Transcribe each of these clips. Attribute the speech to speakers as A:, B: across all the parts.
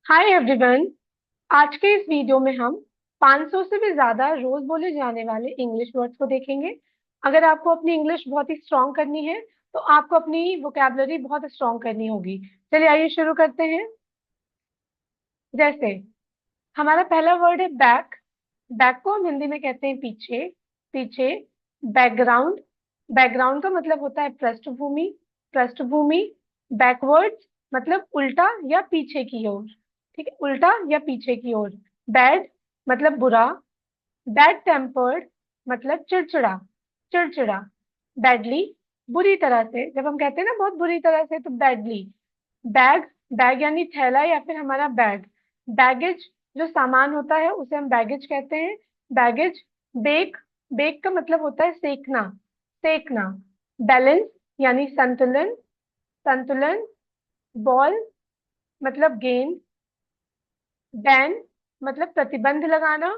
A: Hi everyone. आज के इस वीडियो में हम 500 से भी ज्यादा रोज बोले जाने वाले इंग्लिश वर्ड्स को देखेंगे। अगर आपको अपनी इंग्लिश बहुत ही स्ट्रांग करनी है तो आपको अपनी वोकैबुलरी बहुत स्ट्रांग करनी होगी। चलिए आइए शुरू करते हैं। जैसे हमारा पहला वर्ड है बैक। बैक को हम हिंदी में कहते हैं पीछे। पीछे। बैकग्राउंड। बैकग्राउंड का मतलब होता है पृष्ठभूमि। पृष्ठभूमि। बैकवर्ड्स मतलब उल्टा या पीछे की ओर। ठीक है, उल्टा या पीछे की ओर। बैड मतलब बुरा। बैड टेम्पर्ड मतलब चिड़चिड़ा। चिड़चिड़ा। बैडली बुरी तरह से, जब हम कहते हैं ना बहुत बुरी तरह से तो बैडली। बैग। बैग यानी थैला या फिर हमारा बैग। बैगेज जो सामान होता है उसे हम बैगेज कहते हैं। बैगेज। बेक। बेक का मतलब होता है सेकना। सेकना। बैलेंस यानी संतुलन। संतुलन। बॉल मतलब गेंद। बैन मतलब प्रतिबंध लगाना।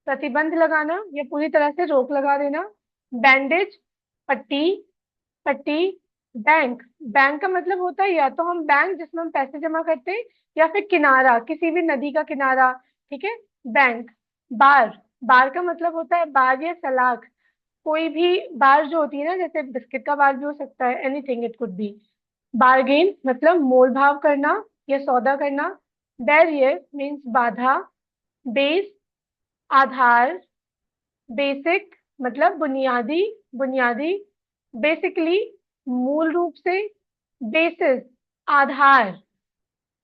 A: प्रतिबंध लगाना या पूरी तरह से रोक लगा देना। बैंडेज पट्टी। पट्टी। बैंक। बैंक का मतलब होता है या तो हम बैंक जिसमें हम पैसे जमा करते हैं या फिर किनारा, किसी भी नदी का किनारा। ठीक है। बैंक। बार। बार का मतलब होता है बार या सलाख। कोई भी बार जो होती है ना, जैसे बिस्किट का बार भी हो सकता है, anything it could be. Bargain मतलब मोल भाव करना या सौदा करना। बैरियर मीन्स बाधा। बेस आधार। बेसिक मतलब बुनियादी। बुनियादी। बेसिकली मूल रूप से। बेसिस आधार।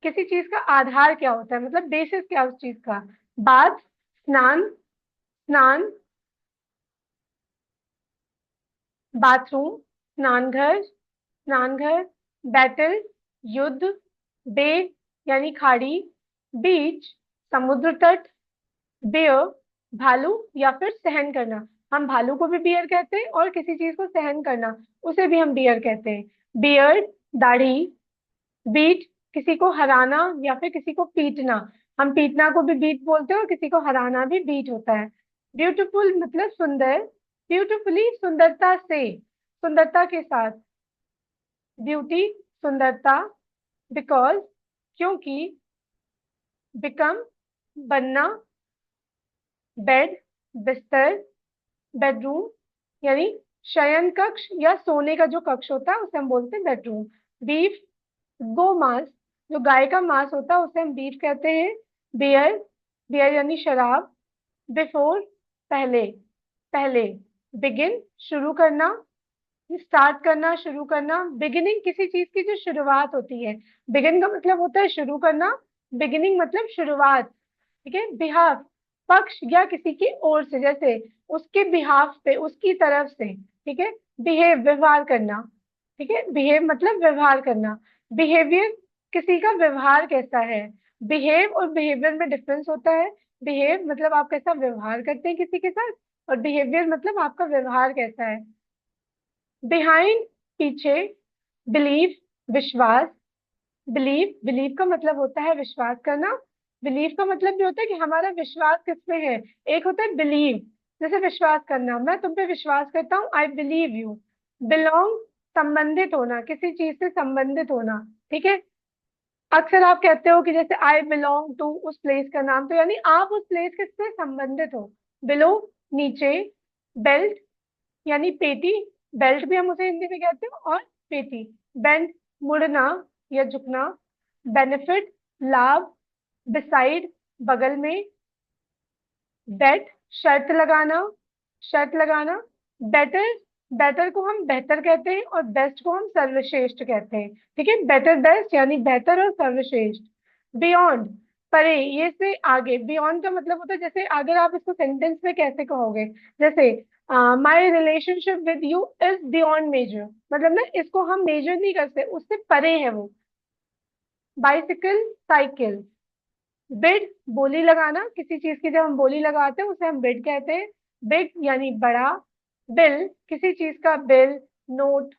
A: किसी चीज का आधार क्या होता है, मतलब बेसिस क्या है उस चीज का। बाथ स्नान। स्नान। बाथरूम स्नानघर। स्नानघर। बैटल युद्ध। बे यानी खाड़ी। बीच समुद्र तट। बेयर भालू या फिर सहन करना। हम भालू को भी बियर कहते हैं और किसी चीज को सहन करना उसे भी हम बियर कहते हैं। बियर्ड दाढ़ी। बीट किसी को हराना या फिर किसी को पीटना। हम पीटना को भी बीट बोलते हैं और किसी को हराना भी बीट होता है। ब्यूटीफुल मतलब सुंदर। ब्यूटीफुली सुंदरता से, सुंदरता के साथ। ब्यूटी सुंदरता। बिकॉज क्योंकि। बिकम बनना। बेड बिस्तर। बेडरूम यानी शयन कक्ष या सोने का जो कक्ष होता है उसे हम बोलते हैं बेडरूम। बीफ गो मांस, जो गाय का मांस होता है उसे हम बीफ कहते हैं। बियर। बियर यानी शराब। बिफोर पहले। पहले। बिगिन शुरू करना। स्टार्ट करना, शुरू करना। बिगिनिंग किसी चीज की जो शुरुआत होती है। बिगिन का मतलब होता है शुरू करना। बिगिनिंग मतलब शुरुआत। ठीक है। बिहाफ पक्ष या किसी की ओर से, जैसे उसके बिहाफ पे, उसकी तरफ से। ठीक है। बिहेव व्यवहार करना। ठीक है। बिहेव मतलब व्यवहार करना। बिहेवियर किसी का व्यवहार कैसा है। बिहेव और बिहेवियर में डिफरेंस होता है। बिहेव मतलब आप कैसा व्यवहार करते हैं किसी के साथ, और बिहेवियर मतलब आपका व्यवहार कैसा है। बिहाइंड पीछे। बिलीव विश्वास। बिलीव बिलीव का मतलब होता है विश्वास करना। बिलीव का मतलब भी होता है कि हमारा विश्वास किस पे है। एक होता है बिलीव, जैसे विश्वास करना, मैं तुम पे विश्वास करता हूँ, आई बिलीव यू। बिलोंग संबंधित होना, किसी चीज से संबंधित होना। ठीक है। अक्सर आप कहते हो कि जैसे आई बिलोंग टू उस प्लेस का नाम, तो यानी आप उस प्लेस के से संबंधित हो। बिलो नीचे। बेल्ट यानी पेटी। बेल्ट भी हम उसे हिंदी में कहते हैं, और पेटी। बेंड मुड़ना या झुकना। बेनिफिट लाभ। बिसाइड बगल में। बेट शर्त लगाना। शर्त लगाना। बेटर। बेटर को हम बेहतर कहते हैं और बेस्ट को हम सर्वश्रेष्ठ कहते हैं। ठीक है। बेटर बेस्ट यानी बेहतर और सर्वश्रेष्ठ। बियॉन्ड परे, ये से आगे। बियॉन्ड का मतलब होता है, जैसे अगर आप इसको सेंटेंस में कैसे कहोगे, जैसे my relationship with you is beyond major, मतलब ना इसको हम मेजर नहीं करते, उससे परे है वो। Bicycle cycle. बिड बोली लगाना, किसी चीज की जब हम बोली लगाते हैं उसे हम बिड कहते हैं। बिग यानी बड़ा। बिल किसी चीज का बिल। नोट।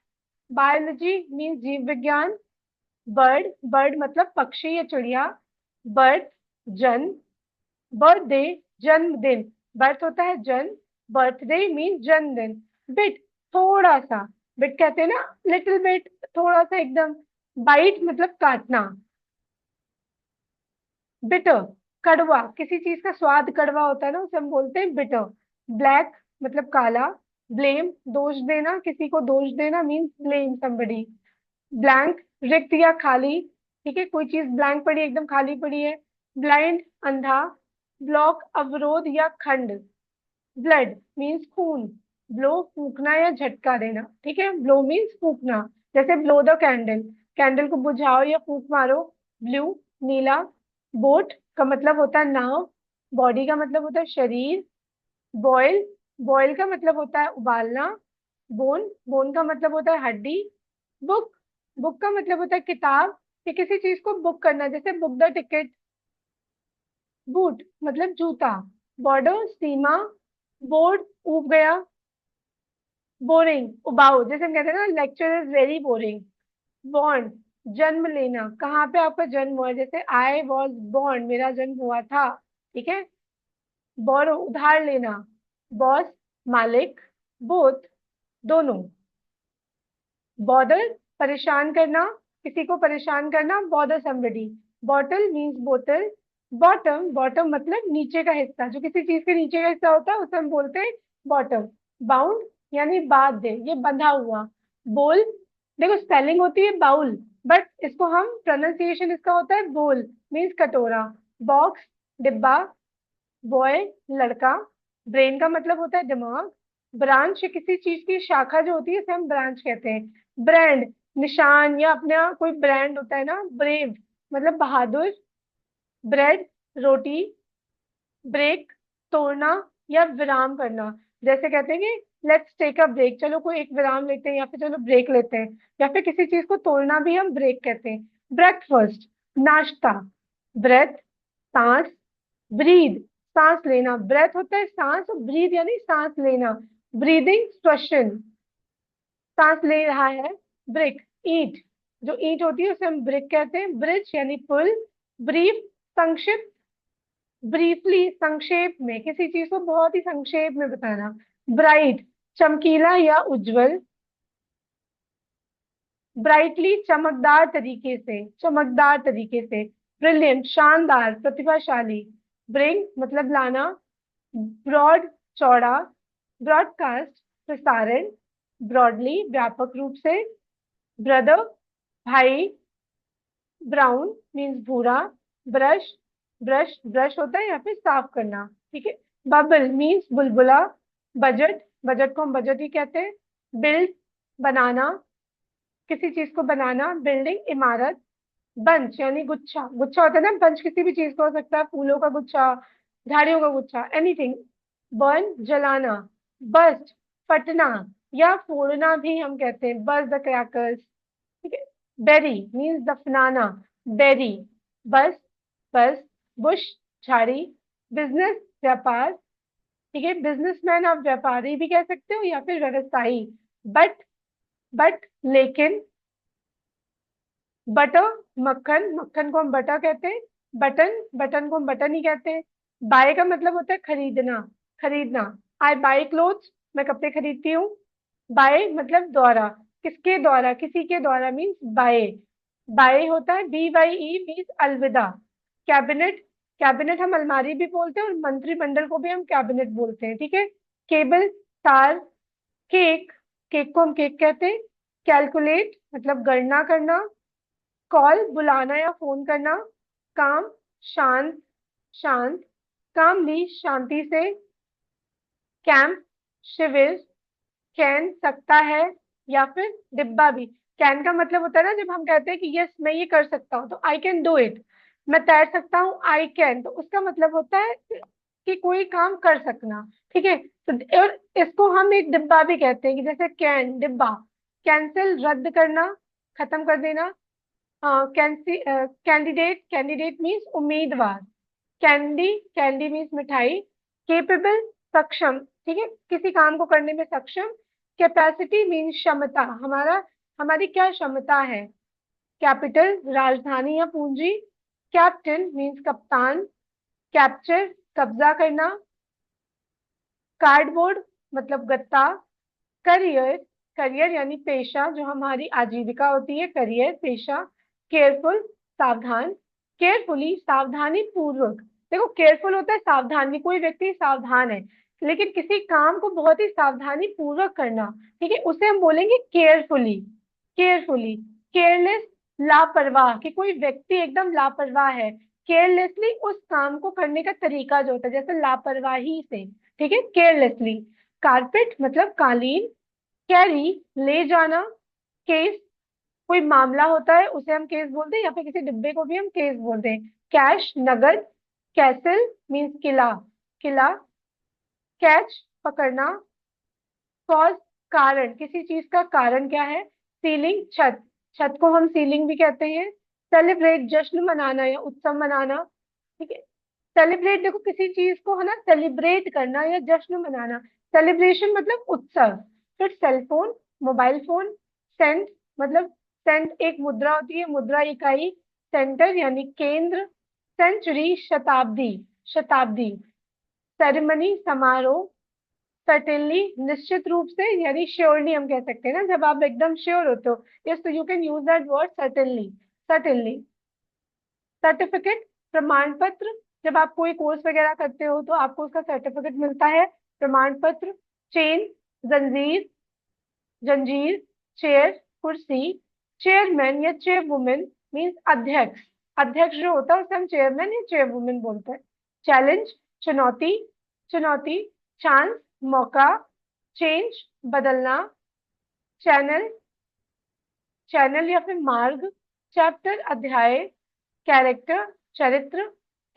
A: बायोलॉजी मीन जीव विज्ञान। बर्ड बर्ड मतलब पक्षी या चिड़िया। बर्थ जन्म। बर्थडे जन्मदिन। बर्थ होता है जन्म। बर्थडे मीन जन्मदिन। बिट थोड़ा सा। बिट कहते हैं ना, लिटिल बिट, थोड़ा सा एकदम। बाइट मतलब काटना। बिटर, कड़वा, किसी चीज का स्वाद कड़वा होता है ना, उसे हम बोलते हैं बिटर। ब्लैक मतलब काला। ब्लेम, दोष देना, किसी को दोष देना मीन्स ब्लेम समबडी। ब्लैंक, रिक्त या खाली। ठीक है, कोई चीज ब्लैंक पड़ी, एकदम खाली पड़ी है। ब्लाइंड, अंधा। ब्लॉक, अवरोध या खंड। ब्लड मीन्स खून। ब्लो, फूकना या झटका देना। ठीक है, ब्लो मीन्स फूकना। जैसे ब्लो द कैंडल, कैंडल को बुझाओ या फूक मारो। ब्लू, नीला। बोट का मतलब होता है नाव। बॉडी का मतलब होता है शरीर। बॉयल, बॉयल का मतलब होता है उबालना। बोन, बोन का मतलब होता है हड्डी। बुक, बुक का मतलब होता है किताब, या किसी चीज को बुक करना, जैसे बुक द टिकट। बूट मतलब जूता। बॉर्डर, सीमा। बोर्ड, ऊब गया। बोरिंग, उबाऊ, जैसे हम कहते हैं ना lecture is very boring. Born, जन्म लेना, कहाँ पे आपका जन्म हुआ है, जैसे आई वॉज बॉर्न, मेरा जन्म हुआ था। ठीक है। बोरो, उधार लेना। बॉस, मालिक। बोथ, दोनों। बॉदर, परेशान करना, किसी को परेशान करना, बॉदर समबडी। बॉटल मीन्स बोतल। बॉटम, बॉटम मतलब नीचे का हिस्सा, जो किसी चीज के नीचे का हिस्सा होता है उसे हम बोलते हैं बॉटम। बाउंड यानी बांध दे, ये बंधा हुआ। बोल, देखो स्पेलिंग होती है बाउल, बट इसको हम प्रोनाउंसिएशन इसका होता है बोल, मीन्स कटोरा। बॉक्स, डिब्बा। बॉय, लड़का। ब्रेन का मतलब होता है दिमाग। ब्रांच, किसी चीज की शाखा जो होती है उसे हम ब्रांच कहते हैं। ब्रांड, निशान या अपना कोई ब्रांड होता है ना। ब्रेव मतलब बहादुर। ब्रेड, रोटी। ब्रेक, तोड़ना या विराम करना। जैसे कहते हैं कि लेट्स टेक अ ब्रेक, चलो कोई एक विराम लेते हैं, या फिर चलो ब्रेक लेते हैं। या फिर किसी चीज को तोड़ना भी हम ब्रेक कहते हैं। ब्रेकफास्ट, नाश्ता। ब्रेथ, सांस। ब्रीद, सांस लेना। ब्रेथ होता है सांस, और ब्रीद यानी सांस लेना। ब्रीदिंग, श्वसन, सांस ले रहा है। ब्रिक, ईंट, जो ईंट होती है उसे हम ब्रिक कहते हैं। ब्रिज यानी पुल। ब्रीफ, संक्षिप्त। ब्रीफली, संक्षेप में, किसी चीज को बहुत ही संक्षेप में बताना। ब्राइट, चमकीला या उज्जवल। ब्राइटली, चमकदार तरीके से, चमकदार तरीके से। ब्रिलियंट, शानदार, प्रतिभाशाली। ब्रिंग मतलब लाना। ब्रॉड, चौड़ा। ब्रॉडकास्ट, प्रसारण। ब्रॉडली, व्यापक रूप से। ब्रदर, भाई। ब्राउन मीन्स भूरा। ब्रश, ब्रश ब्रश होता है या फिर साफ करना। ठीक है। बबल मीन्स बुलबुला। बजट, बजट को हम बजट ही कहते हैं। बिल्ड, बनाना, किसी चीज को बनाना। बिल्डिंग, इमारत। बंच यानी गुच्छा, गुच्छा होता है ना, बंच किसी भी चीज का हो सकता है, फूलों का गुच्छा, झाड़ियों का गुच्छा, एनीथिंग। बर्न, जलाना। बस्ट, फटना या फोड़ना भी हम कहते हैं, बर्स्ट द क्रैकर्स। ठीक है। Berry means दफनाना। बेरी, बस, बस। बुश, झाड़ी। बिजनेस, व्यापार। ठीक है, बिजनेसमैन आप व्यापारी भी कह सकते हो या फिर व्यवसायी। बट, बट लेकिन। बटर, मक्खन, मक्खन को हम बटर कहते हैं। बटन, बटन को हम बटन ही कहते हैं। बाय का मतलब होता है खरीदना, खरीदना। आई बाय क्लोथ्स, मैं कपड़े खरीदती हूँ। बाय मतलब द्वारा, किसके द्वारा, किसी के द्वारा मीन्स बाय। बाय होता है BYE मीन्स अलविदा। कैबिनेट, कैबिनेट हम अलमारी भी बोलते हैं, और मंत्रिमंडल को भी हम कैबिनेट बोलते हैं। ठीक है। केबल, तार। केक, केक को हम केक कहते हैं। कैलकुलेट मतलब गणना करना। कॉल, बुलाना या फोन करना। काम, शांत, शांत। कामली, शांति से। कैंप, शिविर। कैन, सकता है या फिर डिब्बा भी। कैन का मतलब होता है ना, जब हम कहते हैं कि यस मैं ये कर सकता हूँ, तो आई कैन डू इट। मैं तैर सकता हूँ, आई कैन, तो उसका मतलब होता है कि कोई काम कर सकना। ठीक है। तो और इसको हम एक डिब्बा भी कहते हैं, कि जैसे कैन, डिब्बा। कैंसिल, रद्द करना, खत्म कर देना। कैंडिडेट, कैंडिडेट मीन्स उम्मीदवार। कैंडी, कैंडी मीन्स मिठाई। केपेबल, सक्षम। ठीक है, किसी काम को करने में सक्षम। कैपेसिटी मीन्स क्षमता, हमारा, हमारी क्या क्षमता है। कैपिटल, राजधानी या पूंजी। कैप्टन मीन्स कप्तान। कैप्चर, कब्जा करना। कार्डबोर्ड मतलब गत्ता। करियर, करियर यानी पेशा, जो हमारी आजीविका होती है, करियर पेशा। केयरफुल, सावधान। केयरफुली, सावधानी पूर्वक। देखो केयरफुल होता है सावधान, कोई व्यक्ति सावधान है, लेकिन किसी काम को बहुत ही सावधानी पूर्वक करना, ठीक है, उसे हम बोलेंगे केयरफुली। केयरफुली। केयरलेस, लापरवाह, कि कोई व्यक्ति एकदम लापरवाह है। केयरलेसली उस काम को करने का तरीका जो होता है, जैसे लापरवाही से, ठीक है, केयरलेसली। कारपेट मतलब कालीन। कैरी, ले जाना। केस, कोई मामला होता है उसे हम केस बोलते हैं, या फिर किसी डिब्बे को भी हम केस बोलते हैं। कैश, नगद। कैसल मीन्स किला, किला। कैच, पकड़ना। कॉज, कारण, किसी चीज का कारण क्या है। सीलिंग, छत, छत को हम सीलिंग भी कहते हैं। सेलिब्रेट, जश्न मनाना या उत्सव मनाना, ठीक है। सेलिब्रेट, देखो किसी चीज को है ना सेलिब्रेट करना या जश्न मनाना। सेलिब्रेशन मतलब उत्सव। फिर सेलफोन, मोबाइल फोन। सेंट मतलब, सेंट एक मुद्रा होती है, मुद्रा इकाई। सेंटर यानी केंद्र। सेंचुरी, शताब्दी, शताब्दी। सेरेमनी, समारोह। सर्टेनली, निश्चित रूप से, यानी श्योरली हम कह सकते हैं ना, जब आप एकदम श्योर होते हो। यस, तो you can use that word certainly. Certainly. Certificate, प्रमाण पत्र। जब आप कोई कोर्स वगैरह करते हो तो आपको उसका सर्टिफिकेट मिलता है, प्रमाण पत्र। चेन, जंजीर, जंजीर। चेयर, कुर्सी। चेयरमैन या चेयरवुमेन मीन्स अध्यक्ष। अध्यक्ष जो होता है उसे हम चेयरमैन या चेयरवुमेन बोलते हैं। चैलेंज, चुनौती, चुनौती। चांस, मौका। चेंज, बदलना। चैनल, चैनल या फिर मार्ग। चैप्टर, अध्याय। कैरेक्टर, चरित्र।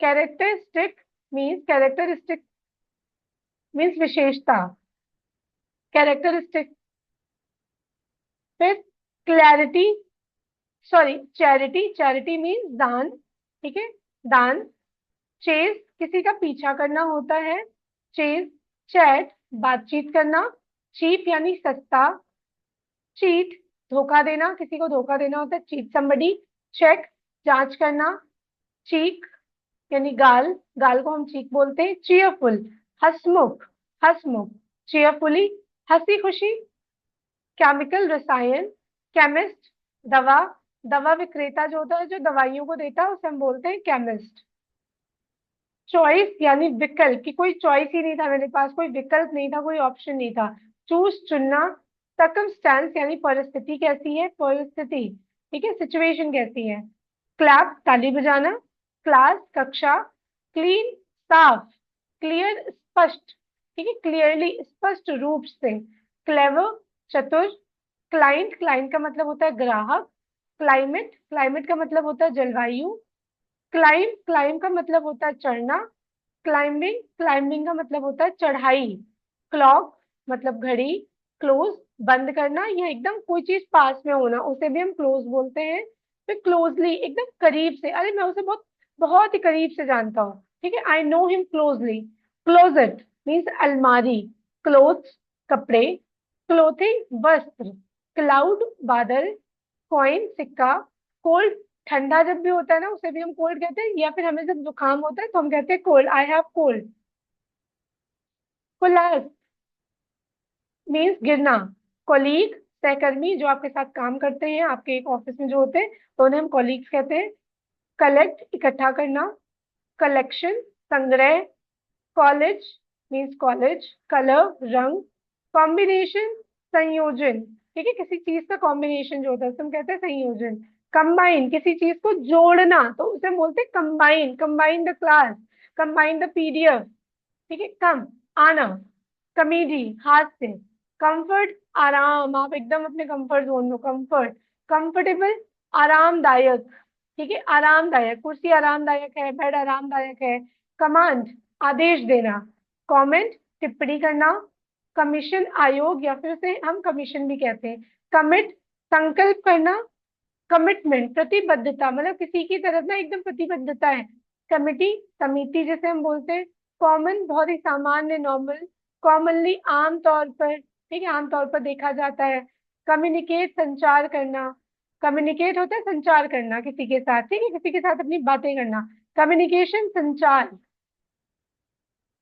A: कैरेक्टरिस्टिक मीन्स, कैरेक्टरिस्टिक मीन्स विशेषता। कैरेक्टरिस्टिक। फिर clarity, sorry charity, charity means दान, ठीक है, दान। चेज, किसी का पीछा करना होता है। चेज। चैट, बातचीत करना। चीप यानी सस्ता। चीट, धोखा देना, किसी को धोखा देना होता है, चीट समबडी। चेक, जांच करना। चीक यानी गाल, गाल को हम चीक बोलते हैं। चीयरफुल, हंसमुख, हंसमुख। चीयरफुली, हंसी खुशी। केमिकल, रसायन। केमिस्ट, दवा, दवा विक्रेता जो होता है जो दवाइयों को देता है उसे हम बोलते हैं केमिस्ट। चॉइस यानी विकल्प, कि कोई चॉइस ही नहीं था मेरे पास, कोई विकल्प नहीं था, कोई ऑप्शन नहीं था। चूज, चुनना। सर्कमस्टेंस यानी परिस्थिति कैसी है, परिस्थिति, ठीक है, सिचुएशन कैसी है। क्लैप, ताली बजाना। क्लास, कक्षा। क्लीन, साफ। क्लियर, स्पष्ट, ठीक है, क्लियरली, स्पष्ट रूप से। क्लेवर, चतुर। क्लाइंट, क्लाइंट का मतलब होता है ग्राहक। क्लाइमेट, क्लाइमेट का मतलब होता है जलवायु। क्लाइम, क्लाइम का मतलब होता है चढ़ना। क्लाइंबिंग, क्लाइंबिंग का मतलब होता है चढ़ाई। क्लॉक मतलब घड़ी। क्लोज, बंद करना या एकदम कोई चीज पास में होना उसे भी हम क्लोज बोलते हैं। फिर क्लोजली, एकदम करीब से, अरे मैं उसे बहुत बहुत ही करीब से जानता हूँ, ठीक है, I know him closely. Closet means अलमारी। क्लोथ्स, कपड़े। क्लोथिंग, वस्त्र। क्लाउड, बादल। कॉइन, सिक्का। कोल्ड, ठंडा जब भी होता है ना उसे भी हम कोल्ड कहते हैं, या फिर हमें जब जुकाम होता है तो हम कहते हैं cold, I have cold. Collapse means गिरना। कोलीग, सहकर्मी जो आपके साथ काम करते हैं, आपके एक ऑफिस में जो होते हैं तो उन्हें हम कॉलीग्स कहते हैं। कलेक्ट, इकट्ठा करना। कलेक्शन, संग्रह। College means college. कलर, रंग। कॉम्बिनेशन, संयोजन, ठीक है, किसी चीज का कॉम्बिनेशन जो होता है उसे हम कहते हैं संयोजन। कंबाइन, किसी चीज को जोड़ना तो उसे हम बोलते हैं combine, combine the class. Combine the PDF, ठीक है। कम, आना। कॉमेडी, हास्य। कंफर्ट, आराम, आप एकदम अपने कंफर्ट जोन में। कंफर्ट, कंफर्टेबल, आरामदायक, ठीक है, आरामदायक, कुर्सी आरामदायक है, बेड आरामदायक है। कमांड, आदेश देना। कमेंट, टिप्पणी करना। कमीशन, आयोग या फिर उसे हम कमीशन भी कहते हैं। कमिट, संकल्प करना। कमिटमेंट, प्रतिबद्धता, मतलब किसी की तरफ ना एकदम प्रतिबद्धता है। कमिटी, समिति जिसे हम बोलते हैं। कॉमन, बहुत ही सामान्य, नॉर्मल। कॉमनली, आम तौर पर, ठीक है, आम तौर पर देखा जाता है। कम्युनिकेट, संचार करना। कम्युनिकेट होता है संचार करना किसी के साथ, ठीक है, किसी के साथ अपनी बातें करना। कम्युनिकेशन, संचार।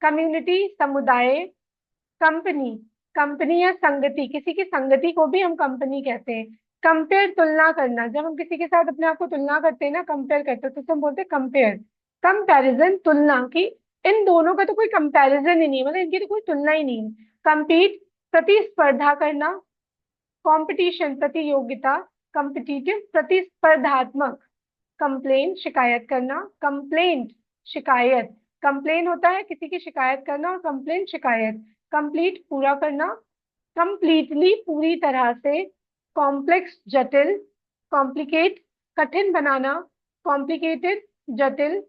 A: कम्युनिटी, समुदाय। कंपनी, कंपनी या संगति, किसी की संगति को भी हम कंपनी कहते हैं। कंपेयर तुलना करना, जब हम किसी के साथ अपने आप को तुलना करते हैं ना, कंपेयर करते हैं, तो हम बोलते हैं कंपेयर। कंपैरिजन तुलना की, इन दोनों का तो कोई कंपैरिजन ही नहीं है, मतलब इनकी तो कोई तुलना ही नहीं है। compete प्रतिस्पर्धा करना, कंपटीशन प्रतियोगिता, कॉम्पिटिटिव प्रतिस्पर्धात्मक। कंप्लेन शिकायत करना, कंप्लेंट शिकायत, कंप्लेन होता है किसी की शिकायत करना, और कंप्लेंट शिकायत। कंप्लीट पूरा करना, कंप्लीटली पूरी तरह से। कॉम्प्लेक्स जटिल, कॉम्प्लिकेट कठिन बनाना, कॉम्प्लिकेटेड जटिल।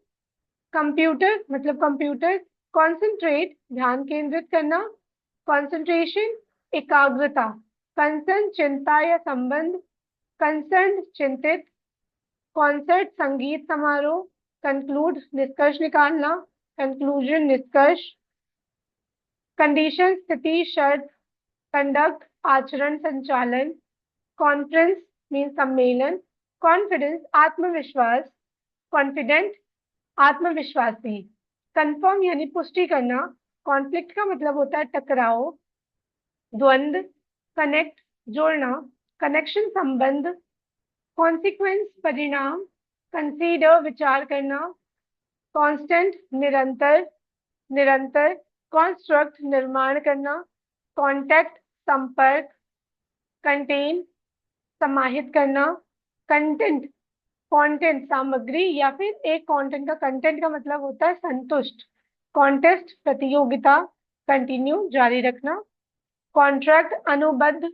A: कंप्यूटर मतलब कंप्यूटर। कॉन्सेंट्रेट ध्यान केंद्रित करना, कंसंट्रेशन एकाग्रता। कंसर्न चिंता या संबंध, कंसर्न चिंतित। कॉन्सर्ट संगीत समारोह। कंक्लूड निष्कर्ष निकालना, कंक्लूजन निष्कर्ष। कंडीशन स्थिति शर्त। कंडक्ट आचरण संचालन। कॉन्फ्रेंस मीन सम्मेलन। कॉन्फिडेंस आत्मविश्वास, कॉन्फिडेंट आत्मविश्वासी। कंफर्म यानी पुष्टि करना। कॉन्फ्लिक्ट का मतलब होता है टकराव, द्वंद्व। कनेक्ट जोड़ना, कनेक्शन संबंध। कॉन्सिक्वेंस परिणाम, कंसीडर विचार करना। कांस्टेंट निरंतर, निरंतर। कॉन्स्ट्रक्ट निर्माण करना, कांटेक्ट संपर्क। कंटेन समाहित करना, कंटेंट कंटेंट सामग्री, या फिर एक कंटेंट का कंटेंट का मतलब होता है संतुष्ट। कॉन्टेस्ट प्रतियोगिता, कंटिन्यू जारी रखना। कॉन्ट्रैक्ट अनुबंध।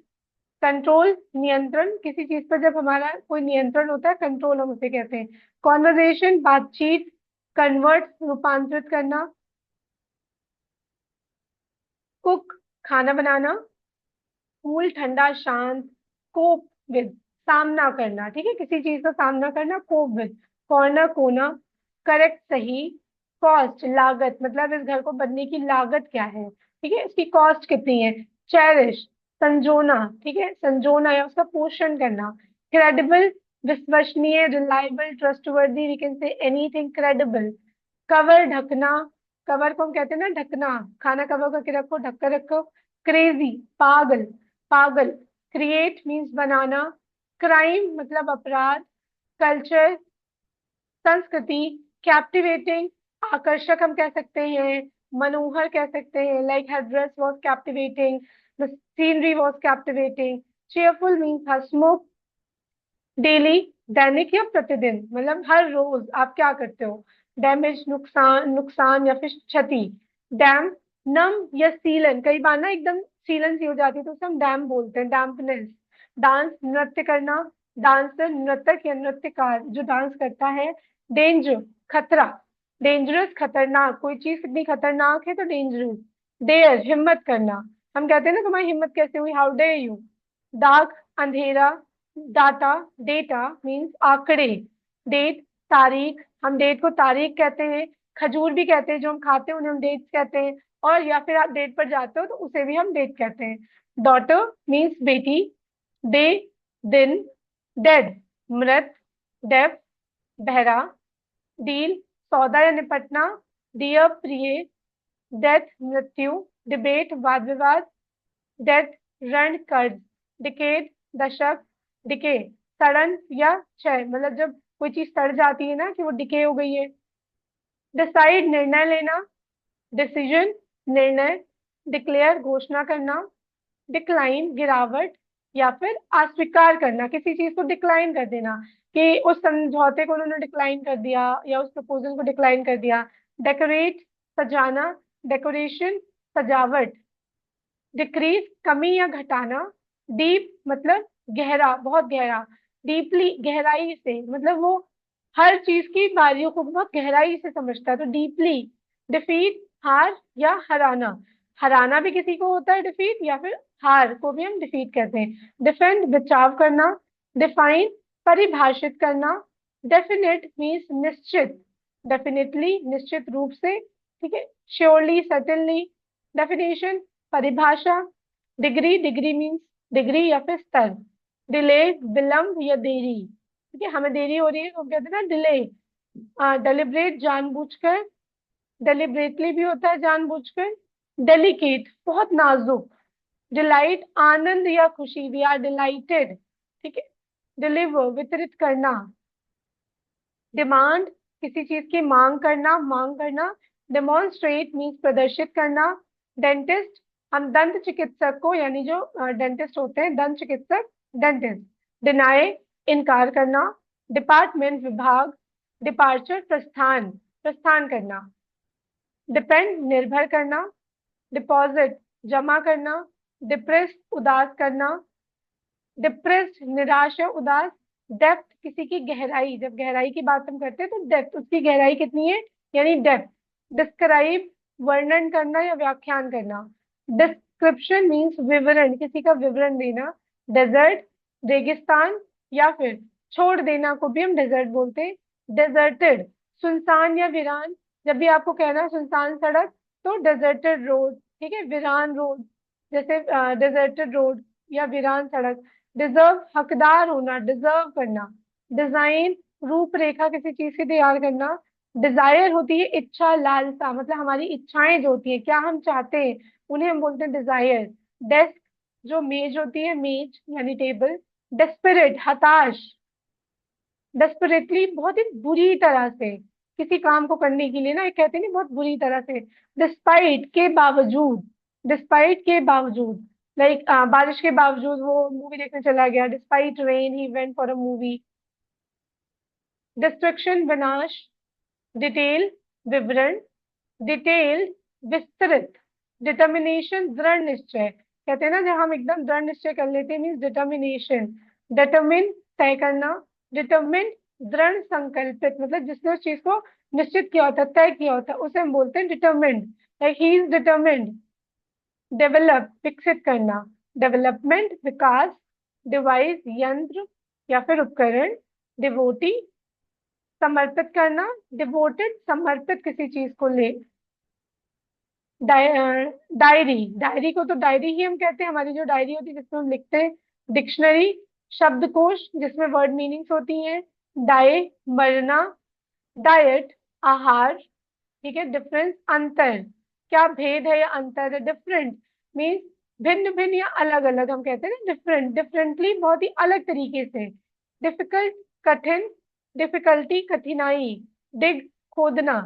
A: कंट्रोल नियंत्रण, किसी चीज पर जब हमारा कोई नियंत्रण होता है, कंट्रोल हम उसे कहते हैं। कॉन्वर्जेशन बातचीत। कन्वर्ट रूपांतरित करना। कुक खाना बनाना। कूल ठंडा शांत। कोप विद सामना करना, ठीक है, किसी चीज का सामना करना, कोप विद। कॉर्नर कोना। करेक्ट सही। कॉस्ट लागत, मतलब इस घर को बनने की लागत क्या है, ठीक है, इसकी कॉस्ट कितनी है। चेरिश संजोना, ठीक है, संजोना या उसका पोषण करना। क्रेडिबल विश्वसनीय, reliable, trustworthy, we can say anything credible. Cover ढकना, कवर को हम कहते हैं ना ढकना, खाना कवर करके रखो, ढक कर रखो। क्रेजी पागल, पागल। क्रिएट मीन्स बनाना। क्राइम मतलब अपराध। कल्चर संस्कृति। कैप्टिवेटिंग आकर्षक हम कह सकते हैं, मनोहर कह सकते हैं, like her dress was captivating, the scenery was captivating. Cheerful means Hansmukh. Daily दैनिक या प्रतिदिन, मतलब हर रोज आप क्या करते हो। डैमेज नुकसान, नुकसान या फिर क्षति। डैम नम या सीलन, कई बार ना एकदम सीलन सी हो जाती है तो उसे हम डैम बोलते हैं, डैम्पनेस। डांस नृत्य करना, डांसर नृतक या नृत्यकार जो डांस करता है। डेंजर खतरा, डेंजरस खतरनाक, कोई चीज कितनी खतरनाक है तो डेंजरस। डेयर हिम्मत करना, हम कहते हैं ना तुम्हारी हिम्मत कैसे हुई, हाउ डेयर यू। डार्क अंधेरा। डाटा डेटा मीन्स आंकड़े। डेट तारीख, हम डेट को तारीख कहते हैं। खजूर भी कहते हैं, जो हम खाते हैं उन्हें हम डेट्स कहते हैं। और या फिर आप डेट पर जाते हो तो उसे भी हम डेट कहते हैं। डॉटर मीन्स बेटी। डे दिन। डेड मृत। डेफ बहरा। डील सौदा या निपटना। डियर प्रिय। डेथ मृत्यु। डिबेट वाद विवाद। डेथ ऋण कर्ज। डिकेड दशक। डिके सड़न या क्षय, मतलब जब कोई चीज सड़ जाती है ना कि वो डिके हो गई है। डिसाइड निर्णय लेना। डिसीजन निर्णय। डिक्लेयर घोषणा करना। डिक्लाइन गिरावट या फिर अस्वीकार करना, किसी चीज को डिक्लाइन कर देना, कि उस समझौते को उन्होंने डिक्लाइन कर दिया या उस प्रपोजल को डिक्लाइन कर दिया। डेकोरेट सजाना। डेकोरेशन सजावट। डिक्रीज कमी या घटाना। डीप मतलब गहरा, बहुत गहरा। डीपली गहराई से, मतलब वो हर चीज की बारियों को बहुत गहराई से समझता है, तो डीपली। डिफीट हार या हराना, हराना भी किसी को होता है डिफीट, या फिर हार को भी हम डिफीट कहते हैं। डिफेंड बचाव करना। डिफाइन परिभाषित करना। डेफिनेट मीन्स निश्चित, डेफिनेटली निश्चित रूप से, ठीक है, श्योरली सर्टेनली। डेफिनेशन परिभाषा। डिग्री, डिग्री मीन्स डिग्री या फिर स्तर। डिले विलंब या देरी, ठीक है, हमें देरी हो रही है तो हम कहते हैं ना डिले। डेलिब्रेट जानबूझकर, डेलिब्रेटली भी होता है जानबूझकर। डेलिकेट बहुत नाजुक। डिलाइट आनंद या खुशी, वी आर डिलाइटेड, ठीक है, डिलीवर वितरित करना, डिमांड किसी चीज की मांग करना, मांग करना, डेमोन्स्ट्रेट मीन्स प्रदर्शित करना, डेंटिस्ट हम दंत चिकित्सक को यानी जो डेंटिस्ट होते हैं दंत चिकित्सक डेंटिस्ट, डिनाई इनकार करना, डिपार्टमेंट विभाग, डिपार्चर प्रस्थान प्रस्थान करना, डिपेंड निर्भर करना, डिपॉजिट जमा करना, डिप्रेस उदास करना, डिप्रेस्ड निराश या उदास, डेप्थ किसी की गहराई, जब गहराई की बात हम करते हैं तो डेप्थ उसकी गहराई कितनी है यानी डेप्थ, डिस्क्राइब वर्णन करना या व्याख्यान करना, डिस्क्रिप्शन मीन्स विवरण किसी का विवरण देना, डेजर्ट रेगिस्तान या फिर छोड़ देना को भी हम डेजर्ट बोलते हैं, डेजर्टेड सुनसान या वीरान, जब भी आपको कहना है सुनसान सड़क तो डेजर्टेड रोड, ठीक है, वीरान रोड जैसे डेजर्टेड रोड या वीरान सड़क, डिजर्व हकदार होना डिजर्व करना, डिजाइन रूपरेखा किसी चीज की तैयार करना, डिजायर होती है इच्छा लालसा मतलब हमारी इच्छाएं जो होती है क्या हम चाहते हैं उन्हें हम बोलते हैं डिजायर, डेस्क जो मेज होती है मेज यानी टेबल, डेस्परेट हताश, डेस्परेटली बहुत ही बुरी तरह से किसी काम को करने के लिए ना एक कहते हैं नहीं बहुत बुरी तरह से, डिस्पाइट के बावजूद, डिस्पाइट के बावजूद लाइक बारिश के बावजूद वो मूवी देखने चला गया, despite rain he went for a movie, destruction विनाश, डिटेल विवरण, डिटेल्ड विस्तृत, डिटर्मिनेशन दृढ़ निश्चय, कहते हैं ना जब हम एकदम दृढ़ निश्चय कर लेते हैं मीन्स डिटर्मिनेशन, डिटर्मिन तय करना, डिटर्मिन दृढ़ संकल्पित मतलब जिसने उस चीज को निश्चित किया होता है तय किया होता है उसे हम बोलते हैं determined, like he is determined, develop विकसित करना, डेवलपमेंट विकास, डिवाइस यंत्र या फिर उपकरण, डिवोटी समर्पित करना, डिवोटेड समर्पित किसी चीज को ले, डायरी डायरी को तो डायरी ही हम कहते हैं, हमारी जो डायरी होती है जिसमें हम लिखते हैं, डिक्शनरी शब्दकोश जिसमें वर्ड मीनिंग्स होती हैं, डाय मरना, डाइट आहार, ठीक है, डिफरेंस अंतर क्या भेद है या अंतर है, डिफरेंट मीन्स भिन्न भिन्न या अलग अलग हम कहते हैं ना, डिफरेंट डिफरेंटली बहुत ही अलग तरीके से, डिफिकल्ट कठिन, डिफिकल्टी कठिनाई, डिग खोदना,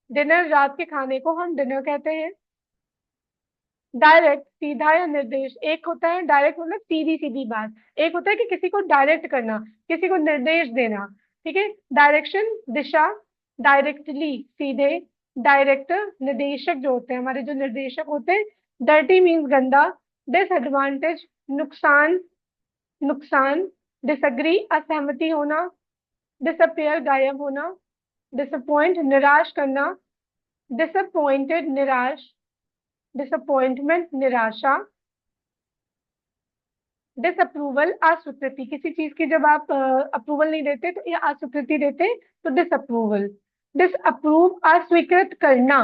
A: डिनर रात के खाने को हम डिनर कहते हैं, डायरेक्ट सीधा या निर्देश, एक होता है डायरेक्ट मतलब सीधी सीधी बात, एक होता है कि किसी को डायरेक्ट करना किसी को निर्देश देना, ठीक है, डायरेक्शन दिशा, डायरेक्टली सीधे, डायरेक्टर निदेशक जो होते हैं हमारे जो निर्देशक होते हैं, डर्टी मीन्स गंदा, डिसएडवांटेज नुकसान नुकसान, डिसएग्री असहमति होना, डिसअपियर गायब होना, डिसअपॉइंट निराश करना, डिसअपॉइंटेड निराश, डिसअपॉइंटमेंट निराशा, डिसअप्रूवल अस्वीकृति किसी चीज की जब आप अप्रूवल नहीं देते तो या अस्वीकृति देते तो डिसअप्रूवल, डिसअप्रूव अस्वीकृत करना,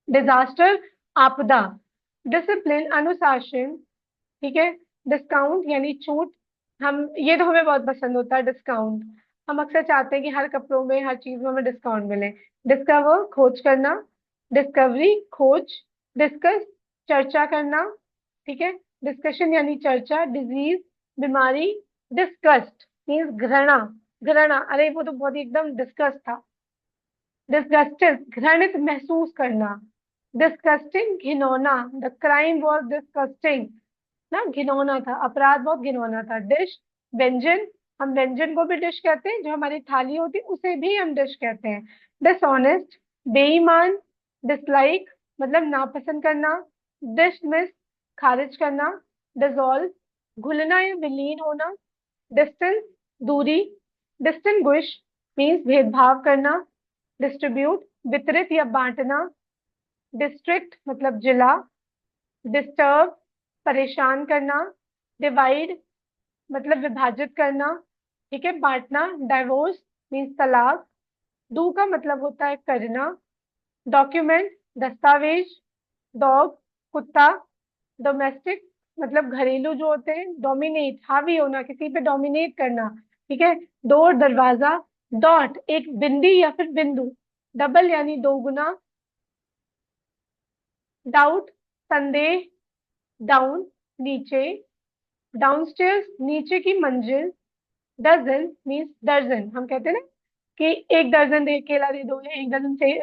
A: डिजास्टर आपदा, डिसिप्लिन अनुशासन, ठीक है, डिस्काउंट यानी छूट, हम ये तो हमें बहुत पसंद होता है डिस्काउंट, हम अक्सर चाहते हैं कि हर कपड़ों में हर चीज में हमें डिस्काउंट मिले, डिस्कवर खोज करना, डिस्कवरी खोज, डिस्कस चर्चा करना, ठीक है, डिस्कशन यानी चर्चा, डिजीज बीमारी, डिस्कस्ट मीन्स घृणा, घृणा अरे वो तो बहुत ही एकदम डिस्कस्ट था, डिस्गस्टेड घृणित महसूस करना, डिस्गस्टिंग घिनौना, द क्राइम वॉज डिस्गस्टिंग ना घिनौना था अपराध बहुत घिनौना था, डिश व्यंजन हम व्यंजन को भी डिश कहते हैं जो हमारी थाली होती है उसे भी हम डिश कहते हैं, डिसऑनेस्ट बेईमान, डिसलाइक मतलब नापसंद करना, डिसमिस खारिज करना, डिसॉल्व घुलना या विलीन होना, डिस्टेंस दूरी, डिस्टिंग्विश मीन्स भेदभाव करना, डिस्ट्रीब्यूट वितरित या बांटना, डिस्ट्रिक्ट मतलब जिला, डिस्टर्ब परेशान करना, डिवाइड मतलब विभाजित करना, ठीक है, बांटना, डाइवोर्स मीन्स तलाक, डू का मतलब होता है करना, डॉक्यूमेंट दस्तावेज, डॉग कुत्ता, डोमेस्टिक मतलब घरेलू जो होते हैं, डोमिनेट हावी होना किसी पे डोमिनेट करना, ठीक है, डोर दरवाजा, डॉट एक बिंदी या फिर बिंदु, डबल यानी दोगुना, डाउट संदेह, डाउन नीचे, डाउनस्टेयर्स नीचे की मंजिल, डजन मीन्स दर्जन, हम कहते हैं ना कि एक दर्जन दे केला दे दो, या एक दर्जन से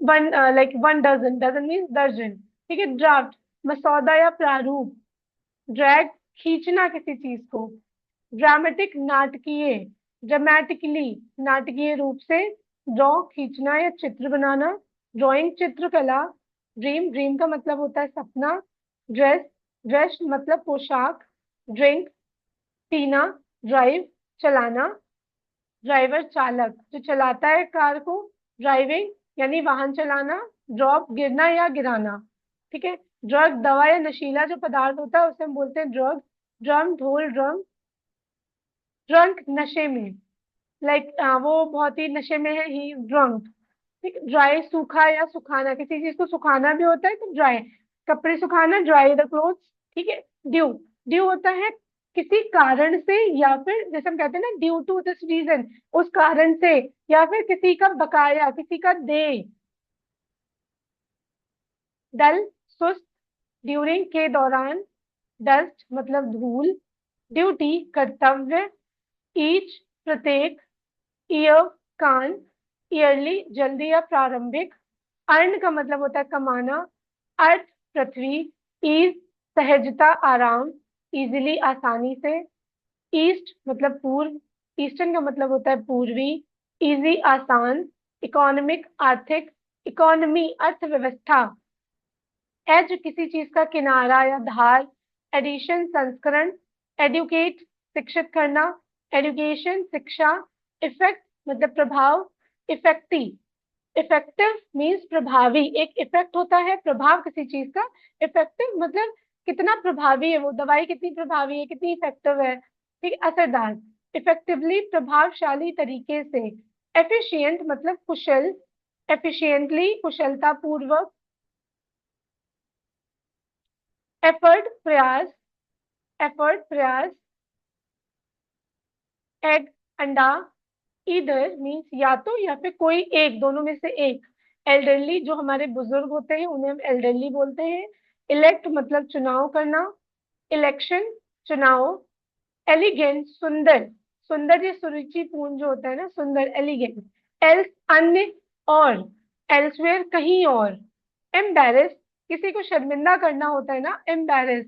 A: one, like one dozen, dozen means दर्जन। ठीक है। ड्राफ्ट मसौदा या प्रारूप। ड्रैग खींचना किसी चीज को। ड्रामेटिक नाटकीय, ड्रामेटिकली नाटकीय रूप से। ड्रॉ खींचना या चित्र बनाना। ड्राइंग चित्रकला। ड्रीम, ड्रीम का मतलब होता है सपना। ड्रेस, ड्रेस मतलब पोशाक। ड्रिंक पीना। ड्राइव चलाना। ड्राइवर चालक जो चलाता है कार को। ड्राइविंग यानी वाहन चलाना। ड्रॉप गिरना या गिराना। ठीक है। ड्रग दवा या नशीला जो पदार्थ होता है उसे हम बोलते हैं ड्रग। ड्रम ढोल ड्रम। ड्रंक नशे में, लाइक वो बहुत ही नशे में है, ही ड्रंक। ठीक। ड्राई सूखा या सुखाना, किसी चीज को सुखाना भी होता है तो ड्राई, कपड़े सुखाना, ड्राई द क्लोथ्स। ठीक है। ड्यू, ड्यू होता है किसी कारण से, या फिर जैसे हम कहते हैं ना ड्यू टू दिस रीजन, उस कारण से, या फिर किसी का बकाया, किसी का देय। डल सुस्त, ड्यूरिंग के दौरान। डस्ट मतलब धूल। ड्यूटी कर्तव्य। ईच प्रत्येक। ईयर कान। ईयरली जल्दी या प्रारंभिक। अर्न का मतलब होता है कमाना। अर्थ पृथ्वी। ईज सहजता आराम, इजीली आसानी से। ईस्ट मतलब पूर्व। ईस्टर्न का मतलब होता है पूर्वी। इजी आसान। इकोनॉमिक आर्थिक। इकोनॉमी अर्थव्यवस्था। एज किसी चीज का किनारा या धार। एडिशन संस्करण। एडुकेट शिक्षित करना। एडुकेशन शिक्षा। इफेक्ट मतलब प्रभाव। इफेक्टी, इफेक्टिव मीन्स प्रभावी, एक इफेक्ट होता है प्रभाव किसी चीज का। इफेक्टिव मतलब कितना प्रभावी है वो दवाई, कितनी प्रभावी है, कितनी इफेक्टिव है। ठीक, असरदार। इफेक्टिवली प्रभावशाली तरीके से। एफिशिएंट मतलब कुशल। एफिशिएंटली कुशलता पूर्वक। एफर्ट प्रयास। एफर्ट प्रयास। एग अंडा। इधर मीन्स या तो या फिर कोई एक, दोनों में से एक। एल्डरली जो हमारे बुजुर्ग होते हैं उन्हें हम एल्डरली बोलते हैं। इलेक्ट मतलब चुनाव करना। इलेक्शन चुनाव। एलिगेंट सुंदर, सुंदर ये सुरुचिपूर्ण जो होता है ना, सुंदर एलिगेंट। एल्स अन्य और। एल्सवेयर कहीं और। एम्बेरस किसी को शर्मिंदा करना होता है ना, एम्बेरस।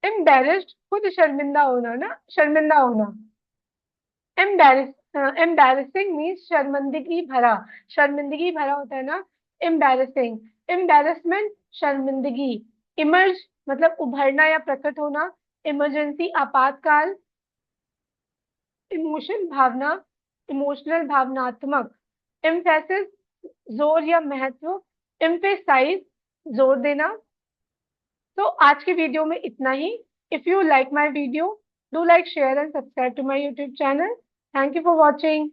A: एम्बेरस्ड खुद शर्मिंदा होना ना, शर्मिंदा होना। एम्बैरेसिंग मीन्स शर्मिंदगी भरा, शर्मिंदगी भरा होता है ना, एम्बैरेसिंग। एम्बैरेसमेंट शर्मिंदगी। इमर्ज मतलब उभरना या प्रकट होना। इमरजेंसी आपातकाल। इमोशन भावना। इमोशनल भावनात्मक। एम्फेसिस जोर या महत्व। एम्फेसाइज जोर देना। तो आज के वीडियो में इतना ही। If you like my video, do like share and subscribe to my YouTube channel. Thank you for watching.